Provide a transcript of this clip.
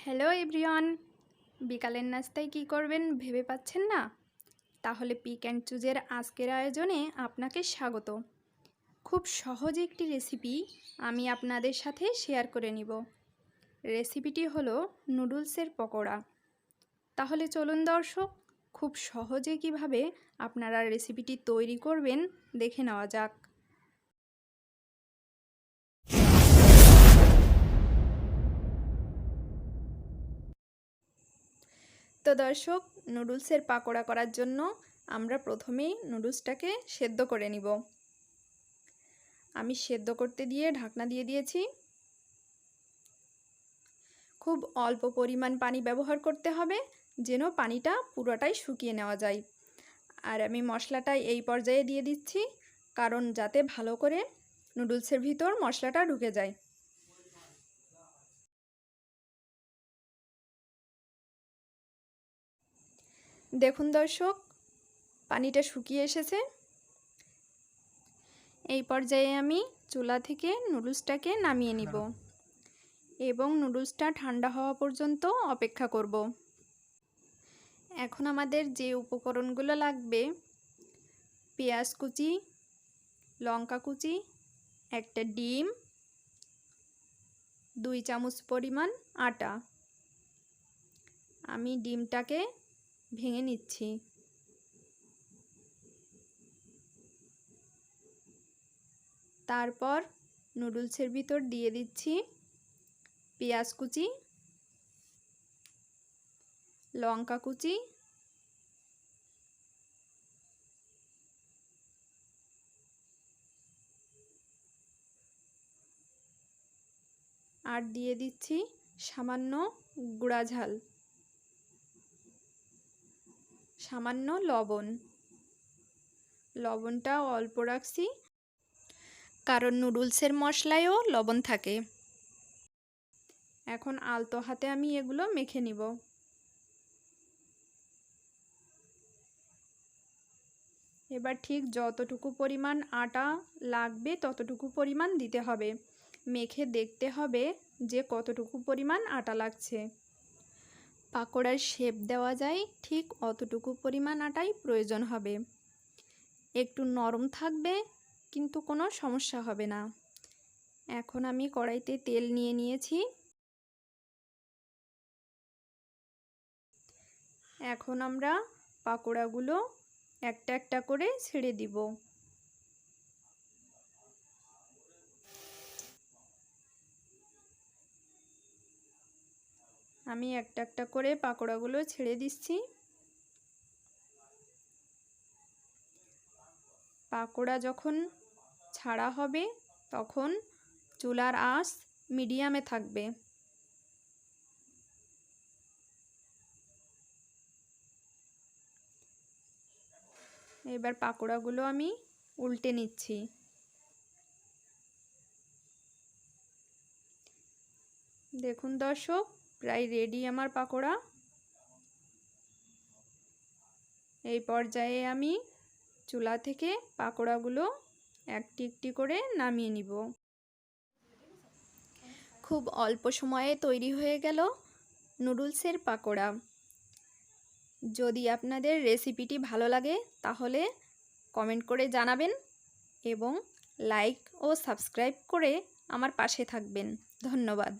Hello everyone, বিকালের নাস্তায় কী করবেন ভেবে পাচ্ছেন না? তাহলে পিক অ্যান্ড চুজের আজকের আয়োজনে আপনাকে স্বাগত। খুব সহজ একটি রেসিপি আমি আপনাদের সাথে শেয়ার করে নিব। রেসিপিটি হলো নুডলসের পকোড়া। তাহলে চলুন দর্শক, খুব সহজে কিভাবে আপনারা রেসিপিটি তৈরি করবেন দেখে নেওয়া যাক। তো দর্শক, নুডলসের পাকোড়া করার জন্য আমরা প্রথমেই নুডলসটাকে সেদ্ধ করে নিব। আমি সেদ্ধ করতে দিয়ে ঢাকনা দিয়ে দিয়েছি। খুব অল্প পরিমাণ পানি ব্যবহার করতে হবে, যেন পানিটা পুরোটাই শুকিয়ে নেওয়া যায়। আর আমি মশলাটা এই পর্যায়ে দিয়ে দিচ্ছি, কারণ যাতে ভালো করে নুডলসের ভিতর মশলাটা ঢুকে যায়। দেখুন দর্শক, পানিটা শুকিয়ে এসেছে। এই পর্যায়ে আমি চুলা থেকে নুডলসটাকে নামিয়ে নিব এবং নুডলসটা ঠান্ডা হওয়া পর্যন্ত অপেক্ষা করব। এখন আমাদের যে উপকরণগুলো লাগবে, পেঁয়াজ কুচি, লঙ্কা কুচি, একটা ডিম, 2 চামচ পরিমাণ আটা। আমি ডিমটাকে ভেঙে নিচ্ছি। তারপর নুডলসের ভিতর দিয়ে দিচ্ছি পেঁয়াজ কুচি, লঙ্কা কুচি, আর দিয়ে দিচ্ছি সামান্য গুঁড়া ঝাল, সামান্য লবণ। লবণটা অল্প রাখছি, কারণ নুডলসের মশলায়ও লবণ থাকে। এখন আলতো হাতে আমি এগুলো মেখে নিব। এবার ঠিক যতটুকু পরিমাণ আটা লাগবে ততটুকু পরিমাণ দিতে হবে। মেখে দেখতে হবে যে কতটুকু পরিমাণ আটা লাগছে। পাকোড়ার শেপ দেওয়া যায় ঠিক অতটুকু পরিমাণ আটাই প্রয়োজন হবে। একটু নরম থাকবে, কিন্তু কোনো সমস্যা হবে না। এখন আমি কড়াইতে তেল নিয়ে নিয়েছি। এখন আমরা পাকোড়াগুলো একটা একটা করে ছেড়ে দিব। আমি একটা একটা করে পাকোড়াগুলো ছেড়ে দিচ্ছি। পাকোড়া যখন ছাড়া হবে তখন চুলার আঁচ মিডিয়ামে থাকবে। এবার পাকোড়াগুলো আমি উল্টে নিচ্ছি। দেখুন দর্শক, প্রায় রেডি আমার পাকোড়া। এই পর্যায়ে আমি চুলা থেকে পাকোড়াগুলো একটি একটি করে নামিয়ে নিব। খুব অল্প সময়ে তৈরি হয়ে গেল নুডলসের পাকোড়া। যদি আপনাদের রেসিপিটি ভালো লাগে তাহলে কমেন্ট করে জানাবেন এবং লাইক ও সাবস্ক্রাইব করে আমার পাশে থাকবেন। ধন্যবাদ।